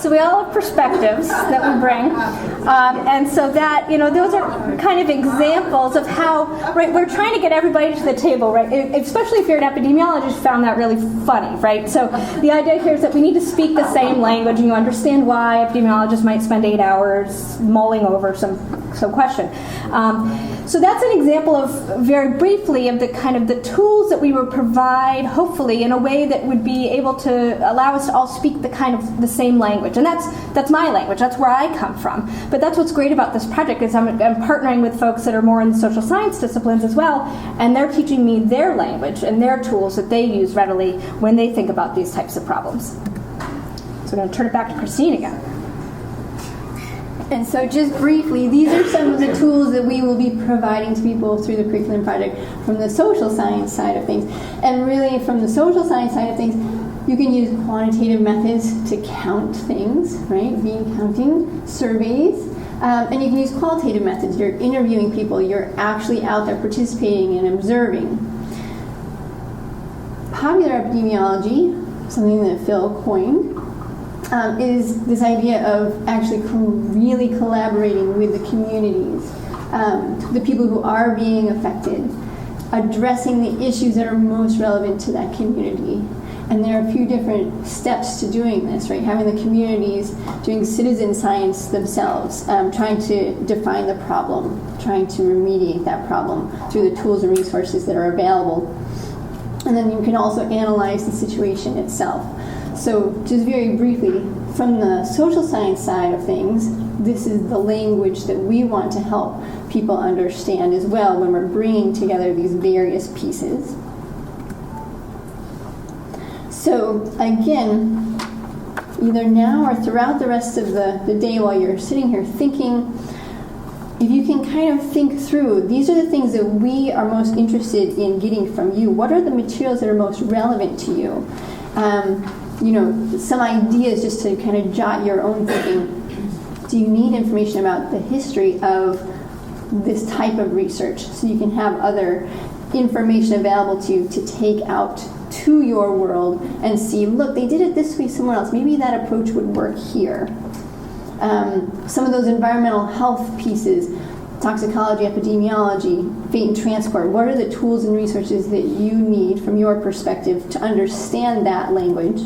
So we all have perspectives that we bring, and so that, those are kind of examples of how, right, we're trying to get everybody to the table, right, especially if you're an epidemiologist, found that really funny, right? So the idea here is that we need to speak the same language, and you understand why epidemiologists might spend 8 hours mulling over some question. So that's an example of, very briefly, of the kind of the tools that we would provide, hopefully, in a way that would be able to allow us to all speak the same language. And that's my language. That's where I come from. But that's what's great about this project is I'm partnering with folks that are more in the social science disciplines as well, and they're teaching me their language and their tools that they use readily when they think about these types of problems. So I'm going to turn it back to Christine again. And so just briefly, these are some of the tools that we will be providing to people through the curriculum project from the social science side of things. And really from the social science side of things, you can use quantitative methods to count things, right? Bean counting, surveys. And you can use qualitative methods. You're interviewing people. You're actually out there participating and observing. Popular epidemiology, something that Phil coined, is this idea of actually really collaborating with the communities, the people who are being affected, addressing the issues that are most relevant to that community. And there are a few different steps to doing this, right? Having the communities doing citizen science themselves, trying to define the problem, trying to remediate that problem through the tools and resources that are available. And then you can also analyze the situation itself. So just very briefly, from the social science side of things, this is the language that we want to help people understand as well when we're bringing together these various pieces. So again, either now or throughout the rest of the day while you're sitting here thinking, if you can kind of think through, these are the things that we are most interested in getting from you. What are the materials that are most relevant to you? Some ideas just to kind of jot your own thinking. Do you need information about the history of this type of research so you can have other information available to you to take out to your world and see, look, they did it this way somewhere else. Maybe that approach would work here. Some of those environmental health pieces, toxicology, epidemiology, fate and transport, what are the tools and resources that you need from your perspective to understand that language?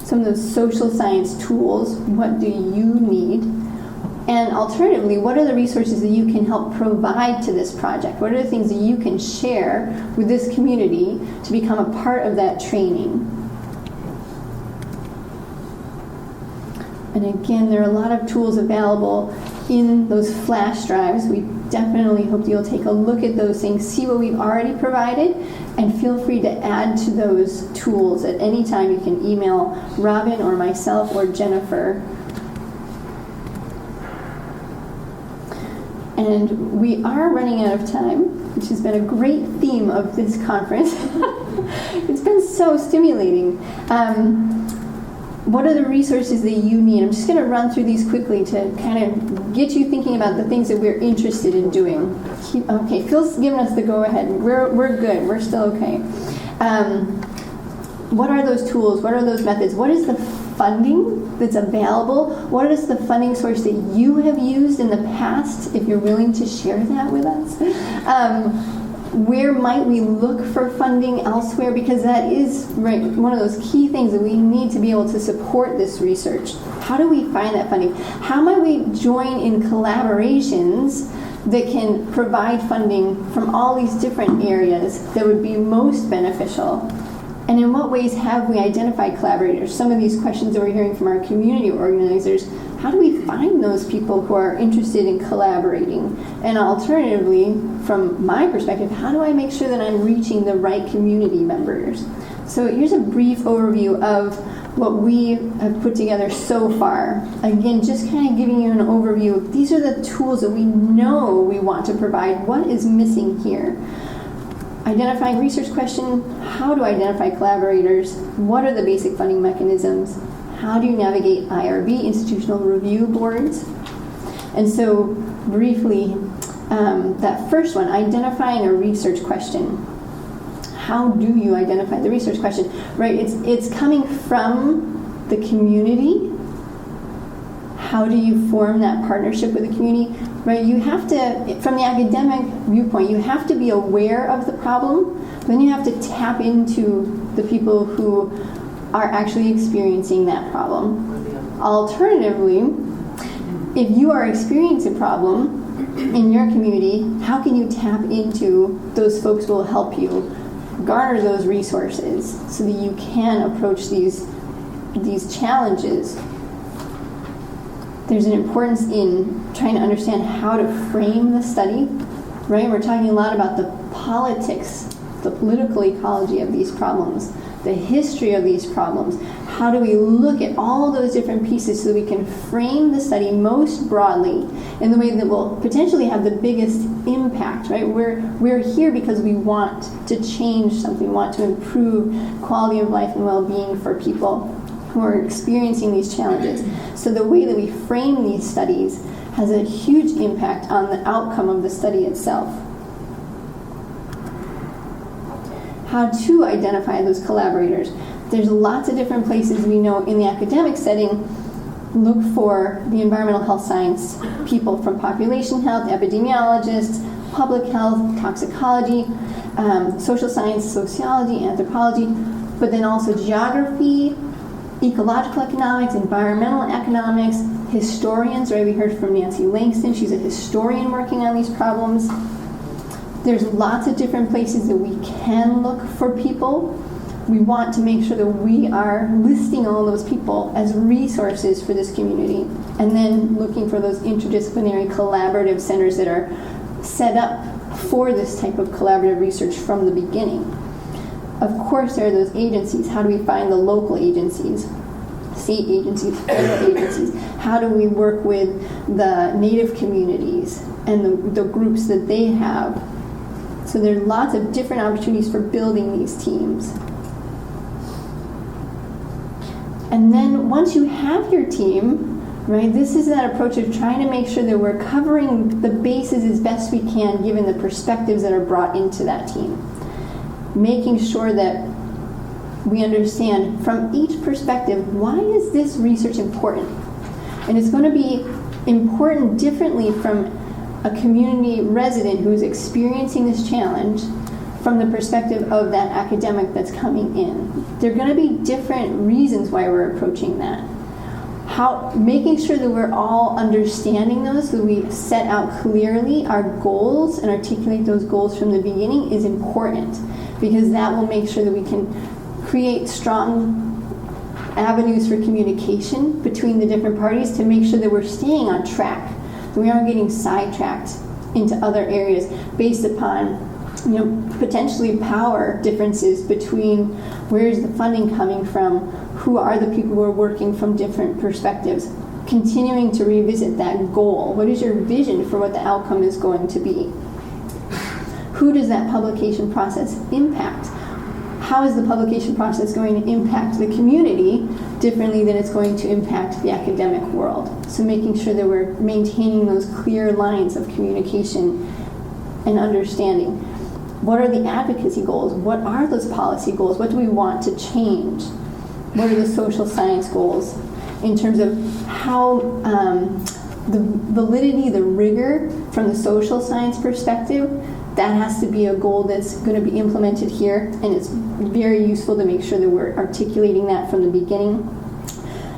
Some of those social science tools, what do you need? And alternatively, what are the resources that you can help provide to this project? What are the things that you can share with this community to become a part of that training? And again, there are a lot of tools available in those flash drives. We definitely hope you'll take a look at those things, see what we've already provided, and feel free to add to those tools at any time. You can email Robin or myself or Jennifer. And we are running out of time, which has been a great theme of this conference. It's been so stimulating. What are the resources that you need? I'm just going to run through these quickly to kind of get you thinking about the things that we're interested in doing. Okay, Phil's given us the go-ahead. We're good. We're still okay. What are those tools? What are those methods? What is the funding that's available? What is the funding source that you have used in the past, if you're willing to share that with us? Where might we look for funding elsewhere? Because that is one of those key things that we need to be able to support this research. How do we find that funding? How might we join in collaborations that can provide funding from all these different areas that would be most beneficial? And in what ways have we identified collaborators? Some of these questions that we're hearing from our community organizers, how do we find those people who are interested in collaborating? And alternatively, from my perspective, how do I make sure that I'm reaching the right community members? So here's a brief overview of what we have put together so far. Again, just kind of giving you an overview of these are the tools that we know we want to provide. What is missing here? Identifying research question, how to identify collaborators, what are the basic funding mechanisms, how do you navigate IRB, institutional review boards? And so briefly, that first one, identifying a research question. how do you identify the research question, right? It's coming from the community. How do you form that partnership with the community, right? You have to, from the academic viewpoint, you have to be aware of the problem, but then you have to tap into the people who are actually experiencing that problem. Alternatively, if you are experiencing a problem in your community, how can you tap into those folks who will help you garner those resources so that you can approach these challenges? There's an importance in trying to understand how to frame the study, right? We're talking a lot about the politics, the political ecology of these problems, the history of these problems. How do we look at all those different pieces so that we can frame the study most broadly in the way that will potentially have the biggest impact, right? We're here because we want to change something, we want to improve quality of life and well-being for people who are experiencing these challenges. So the way that we frame these studies has a huge impact on the outcome of the study itself. How to identify those collaborators. There's lots of different places we know in the academic setting. Look for the environmental health science people from population health, epidemiologists, public health, toxicology, social science, sociology, anthropology, but then also geography, ecological economics, environmental economics, historians, right? We heard from Nancy Langston. She's a historian working on these problems. There's lots of different places that we can look for people. We want to make sure that we are listing all those people as resources for this community, and then looking for those interdisciplinary collaborative centers that are set up for this type of collaborative research from the beginning. Of course, there are those agencies. How do we find the local agencies, state agencies, federal agencies? How do we work with the Native communities and the groups that they have? So there are lots of different opportunities for building these teams. And then once you have your team, right, this is that approach of trying to make sure that we're covering the bases as best we can given the perspectives that are brought into that team. Making sure that we understand from each perspective, why is this research important? And it's going to be important differently from a community resident who's experiencing this challenge from the perspective of that academic that's coming in. There are going to be different reasons why we're approaching that. Making sure that we're all understanding those, so we set out clearly our goals and articulate those goals from the beginning is important, because that will make sure that we can create strong avenues for communication between the different parties to make sure that we're staying on track, that we aren't getting sidetracked into other areas based upon potentially power differences between where is the funding coming from, who are the people who are working from different perspectives. Continuing to revisit that goal. What is your vision for what the outcome is going to be? Who does that publication process impact? How is the publication process going to impact the community differently than it's going to impact the academic world? So making sure that we're maintaining those clear lines of communication and understanding. What are the advocacy goals? What are those policy goals? What do we want to change? What are the social science goals in terms of how the validity, the rigor from the social science perspective, that has to be a goal that's going to be implemented here, and it's very useful to make sure that we're articulating that from the beginning.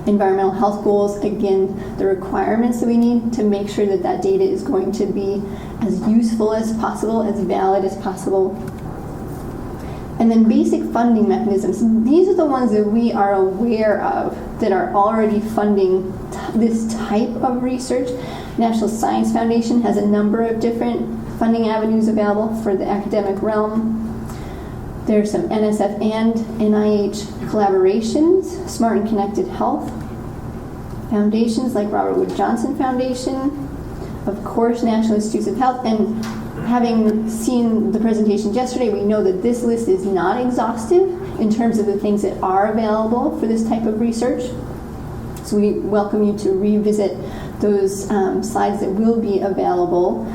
Environmental health goals, again, the requirements that we need to make sure that that data is going to be as useful as possible, as valid as possible. And then basic funding mechanisms. These are the ones that we are aware of that are already funding this type of research. National Science Foundation has a number of different funding avenues available for the academic realm. There's some NSF and NIH collaborations, Smart and Connected Health, foundations like Robert Wood Johnson Foundation, of course, National Institutes of Health, and having seen the presentations yesterday, we know that this list is not exhaustive in terms of the things that are available for this type of research. So we welcome you to revisit those slides that will be available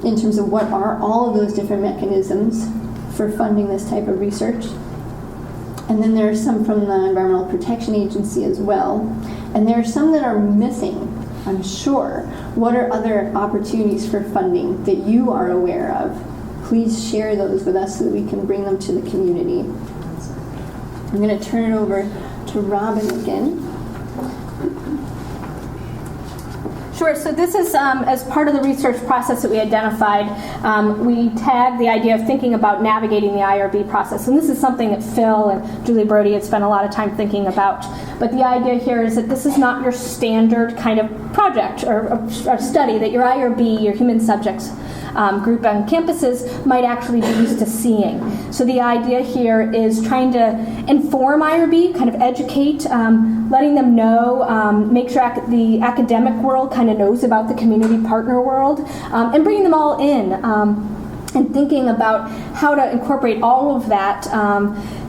in terms of what are all of those different mechanisms for funding this type of research. And then there are some from the Environmental Protection Agency as well. And there are some that are missing, I'm sure. What are other opportunities for funding that you are aware of? Please share those with us so that we can bring them to the community. I'm going to turn it over to Robin again. Sure. So this is as part of the research process that we identified. We tagged the idea of thinking about navigating the IRB process. And this is something that Phil and Julie Brody had spent a lot of time thinking about. But the idea here is that this is not your standard kind of project or study that your IRB, your human subjects group on campuses might actually be used to seeing. So the idea here is trying to inform IRB, kind of educate, letting them know, make sure the academic world kind of knows about the community partner world, and bringing them all in and thinking about how to incorporate all of that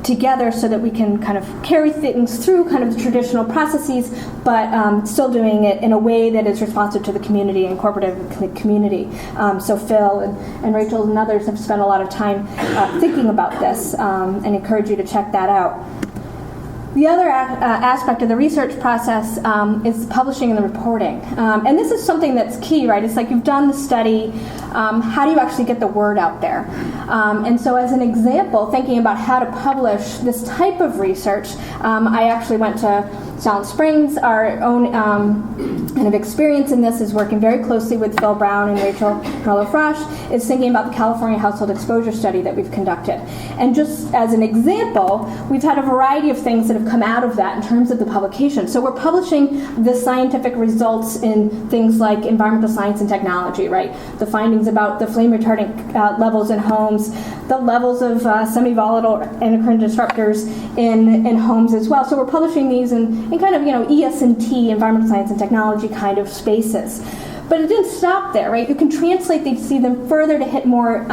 together so that we can kind of carry things through kind of the traditional processes, but still doing it in a way that is responsive to the community and cooperative in the community. So Phil and Rachel and others have spent a lot of time thinking about this and encourage you to check that out. The other aspect of the research process is the publishing and the reporting. And this is something that's key, right? It's like you've done the study. How do you actually get the word out there? And so as an example, thinking about how to publish this type of research, I actually went to Silent Springs. Our own kind of experience in this is working very closely with Phil Brown and Rachel Mello-Frosch, is thinking about the California Household Exposure Study that we've conducted. And just as an example, we've had a variety of things that have come out of that in terms of the publication. So we're publishing the scientific results in things like environmental science and technology, right? The findings about the flame retardant levels in homes, the levels of semi-volatile endocrine disruptors in homes as well. So we're publishing these in kind of, ES&T, environmental science and technology kind of spaces. But it didn't stop there, right? You can translate these, see them further to hit more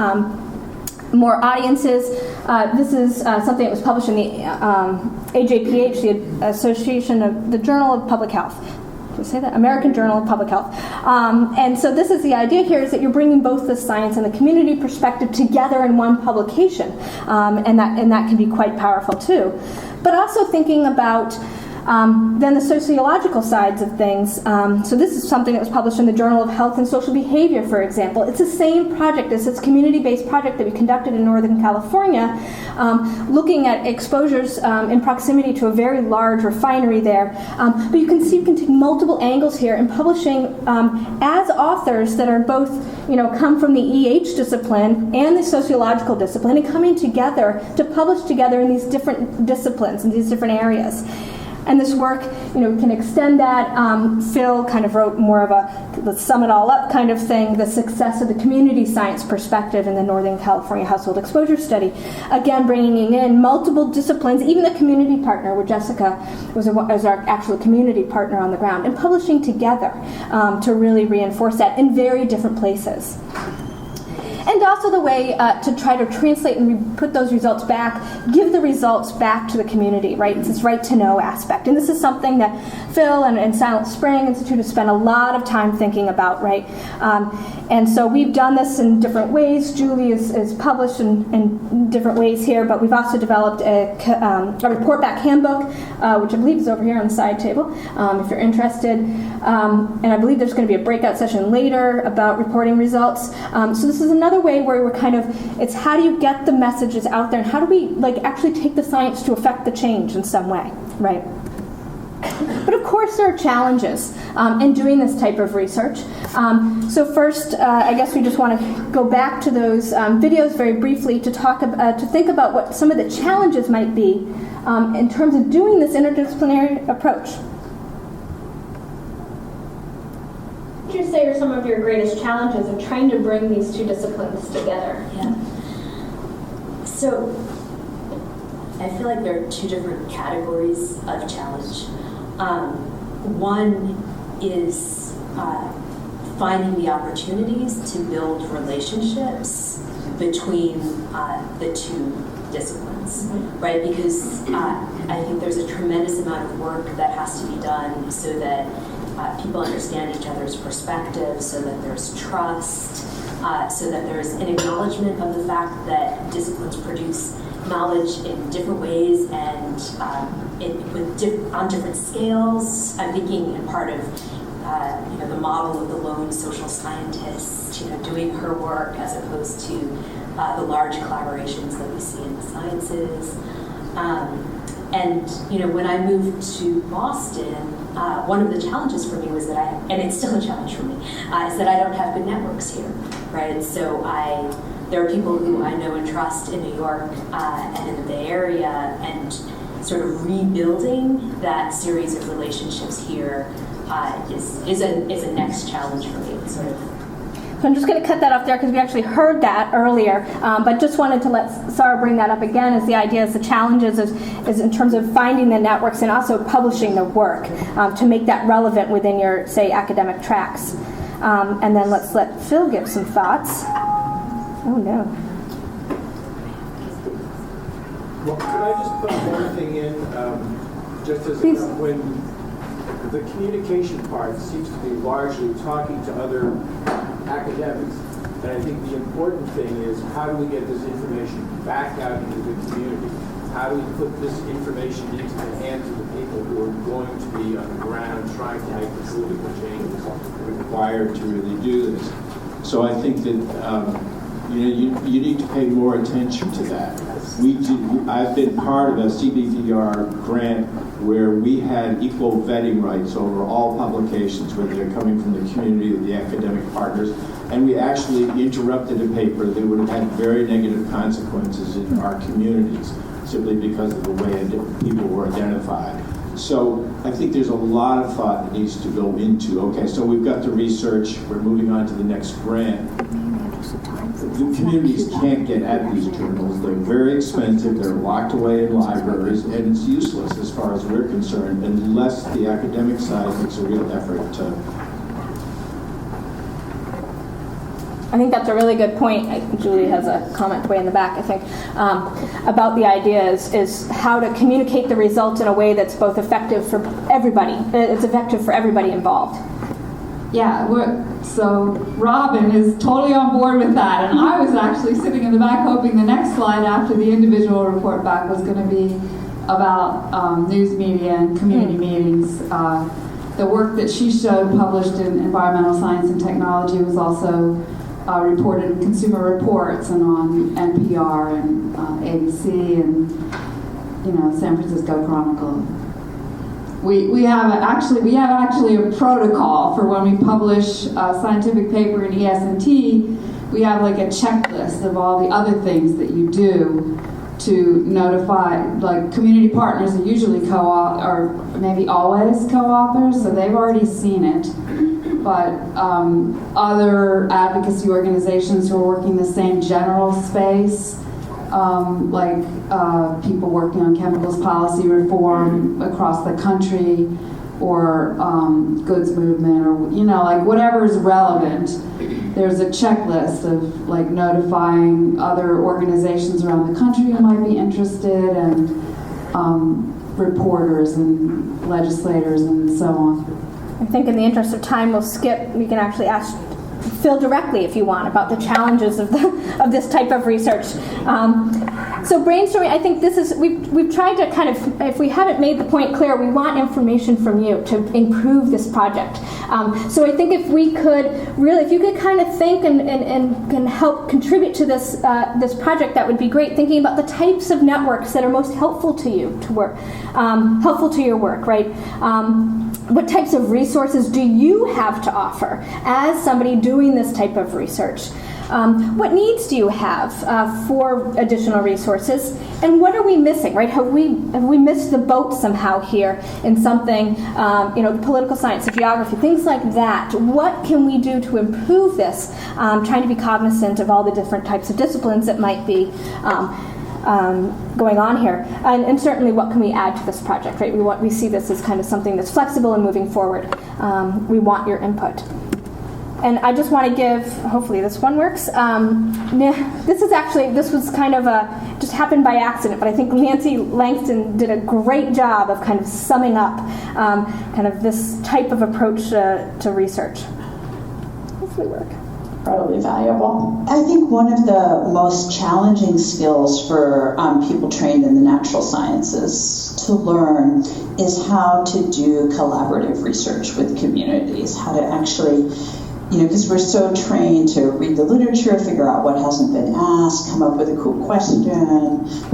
audiences. This is something that was published in the AJPH, the Association of the Journal of Public Health. Did I say that? American Journal of Public Health. And so this is the idea here, is that you're bringing both the science and the community perspective together in one publication, and that can be quite powerful too. But also thinking about then the sociological sides of things. So this is something that was published in the Journal of Health and Social Behavior, for example. It's the same project. It's this community-based project that we conducted in Northern California, looking at exposures in proximity to a very large refinery there. But you can see you can take multiple angles here and publishing as authors that are both, come from the EH discipline and the sociological discipline, and coming together to publish together in these different disciplines, in these different areas. And this work, we can extend that. Phil kind of wrote more of a let's sum it all up kind of thing, the success of the community science perspective in the Northern California Household Exposure Study. Again, bringing in multiple disciplines, even the community partner, where Jessica was our actual community partner on the ground, and publishing together to really reinforce that in very different places. And also the way to try to translate and put those results back, give the results back to the community, right? It's this right to know aspect. And this is something that Phil and Silent Spring Institute have spent a lot of time thinking about, right? And so we've done this in different ways. Julie is published in different ways here, but we've also developed a report back handbook, which I believe is over here on the side table, if you're interested. And I believe there's going to be a breakout session later about reporting results. So this is another way where we're kind of, it's how do you get the messages out there, and how do we actually take the science to affect the change in some way, right? But of course there are challenges in doing this type of research. So first, I guess we just want to go back to those videos very briefly to talk to think about what some of the challenges might be in terms of doing this interdisciplinary approach. What would you say are some of your greatest challenges of trying to bring these two disciplines together? Yeah. So I feel like there are two different categories of challenge. One is finding the opportunities to build relationships between the two disciplines, right? Because I think there's a tremendous amount of work that has to be done so that people understand each other's perspectives, so that there's trust, so that there's an acknowledgement of the fact that disciplines produce knowledge in different ways and on different scales. I'm thinking in part of the model of the lone social scientist, doing her work as opposed to the large collaborations that we see in the sciences. And when I moved to Boston, one of the challenges for me was that and it's still a challenge for me, is that I don't have good networks here, right? So there are people who I know and trust in New York and in the Bay Area, and sort of rebuilding that series of relationships here is a next challenge for me. So I'm just going to cut that off there because we actually heard that earlier, but just wanted to let Sarah bring that up again as the idea is the challenges is in terms of finding the networks and also publishing the work to make that relevant within your, say, academic tracks. And then let's let Phil give some thoughts. Oh, no. Well, could I just put one thing in? Just as when the communication part seems to be largely talking to other academics, and I think the important thing is how do we get this information back out into the community? How do we put this information into the hands of the people who are going to be on the ground trying to make the political changes required to really do this? So I think that you need to pay more attention to that. I've been part of a CBVR grant where we had equal vetting rights over all publications, whether they're coming from the community or the academic partners, and we actually interrupted a paper that would have had very negative consequences in our communities, simply because of the way different people were identified. So I think there's a lot of thought that needs to go into, okay, so we've got the research, we're moving on to the next grant. The communities can't get at these journals. They're very expensive, they're locked away in libraries, and it's useless as far as we're concerned unless the academic side makes a real effort to. I think that's a really good point. Julie has a comment way in the back, I think, about the idea is how to communicate the results in a way that's both effective for everybody. It's effective for everybody involved. Yeah, so Robin is totally on board with that, and I was actually sitting in the back hoping the next slide after the individual report back was going to be about news media and community meetings. The work that she showed published in Environmental Science and Technology was also reported in Consumer Reports and on NPR and ABC and San Francisco Chronicle. We have actually a protocol for when we publish a scientific paper in ES&T. We have like a checklist of all the other things that you do to notify, like community partners are usually co-authors, or maybe always co-authors, so they've already seen it. But other advocacy organizations who are working the same general space, like people working on chemicals policy reform across the country, or goods movement, or like whatever is relevant. There's a checklist of like notifying other organizations around the country who might be interested, and reporters and legislators and so on. I think in the interest of time, we can actually ask Phil directly if you want about the challenges of this type of research. So brainstorming, I think we've tried to kind of, if we haven't made the point clear, we want information from you to improve this project. So I think if you could kind of think and can help contribute to this project, that would be great. Thinking about the types of networks that are most helpful to you to work, helpful to your work, right? What types of resources do you have to offer as somebody doing this type of research? What needs do you have for additional resources? And what are we missing, right? Have we missed the boat somehow here in something, the political science, the geography, things like that? What can we do to improve this? Trying to be cognizant of all the different types of disciplines that might be going on here, and certainly what can we add to this project, right? We see this as kind of something that's flexible and moving forward. We want your input. And I just want to give, hopefully this one works. This was kind of just happened by accident, but I think Nancy Langston did a great job of kind of summing up kind of this type of approach to research. Hopefully work. incredibly valuable. I think one of the most challenging skills for people trained in the natural sciences to learn is how to do collaborative research with communities, how to actually, because we're so trained to read the literature, figure out what hasn't been asked, come up with a cool question,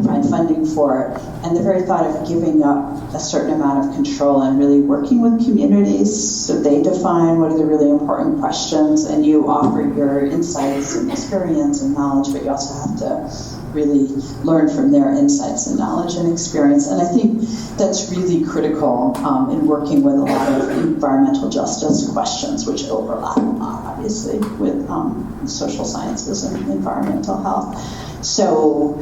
find funding for it. And the very thought of giving up a certain amount of control and really working with communities so they define what are the really important questions and you offer your insights and experience and knowledge, but you also have to really learn from their insights and knowledge and experience. And I think that's really critical in working with a lot of environmental justice questions, which overlap a lot, obviously, with social sciences and environmental health. So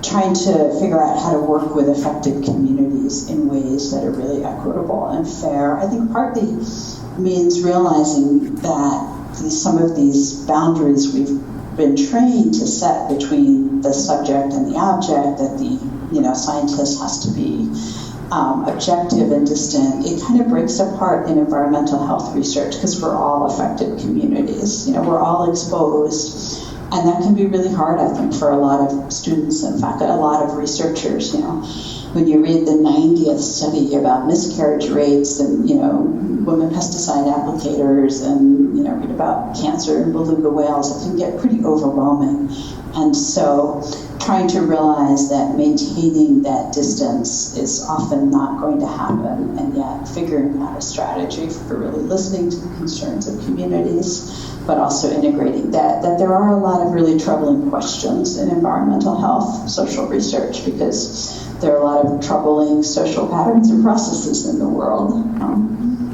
trying to figure out how to work with affected communities in ways that are really equitable and fair, I think partly means realizing that some of these boundaries we've been trained to set between the subject and the object, that the scientist has to be objective and distant, it kind of breaks apart in environmental health research because we're all affected communities. We're all exposed, and that can be really hard, I think, for a lot of students, in fact, a lot of researchers. When you read the 90th study about miscarriage rates and women pesticide applicators and read about cancer in beluga whales, it can get pretty overwhelming. And so trying to realize that maintaining that distance is often not going to happen, and yet figuring out a strategy for really listening to the concerns of communities, but also integrating that there are a lot of really troubling questions in environmental health social research, because there are a lot of troubling social patterns and processes in the world.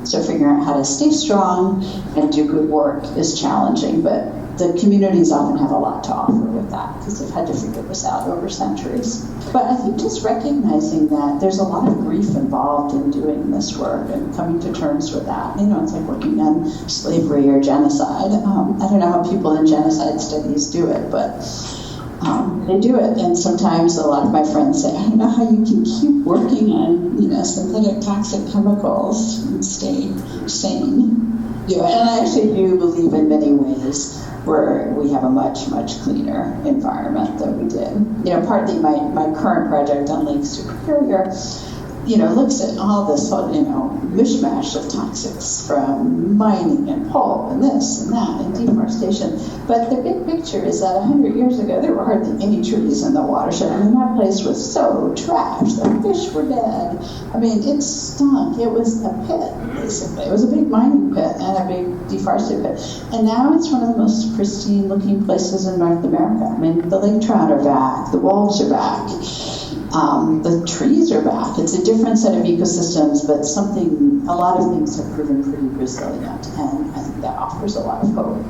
So figuring out how to stay strong and do good work is challenging, but the communities often have a lot to offer with that because they've had to figure this out over centuries. But I think just recognizing that there's a lot of grief involved in doing this work and coming to terms with that. It's like working on slavery or genocide. I don't know how people in genocide studies do it, but they do it. And sometimes a lot of my friends say, I don't know how you can keep working on synthetic toxic chemicals and stay sane. And I actually do believe in many ways where we have a much, much cleaner environment than we did. Partly my current project on Lake Superior, looks at all this, mishmash of toxics from mining and pulp and this and that and deforestation. But the big picture is that 100 years ago, there were hardly any trees in the watershed. That place was so trashed. The fish were dead. It stunk. It was a pit, basically. It was a big mining pit and a big deforested pit. And now it's one of the most pristine looking places in North America. The lake trout are back. The wolves are back. The trees are back. It's a different set of ecosystems, but a lot of things have proven pretty resilient, and I think that offers a lot of hope.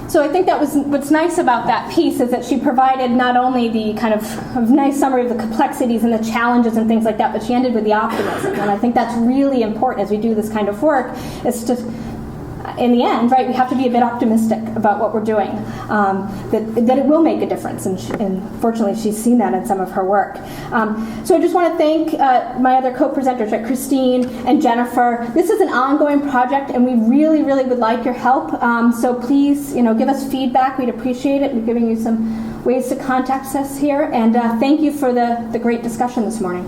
So I think that was what's nice about that piece is that she provided not only the kind of nice summary of the complexities and the challenges and things like that, but she ended with the optimism. And I think that's really important as we do this kind of work, is to, in the end, right, we have to be a bit optimistic about what we're doing, that it will make a difference, and fortunately she's seen that in some of her work. So I just want to thank my other co-presenters, right, Christine and Jennifer. This is an ongoing project, and we really, really would like your help. So please, give us feedback. We'd appreciate it. We're giving you some ways to contact us here, and thank you for the great discussion this morning.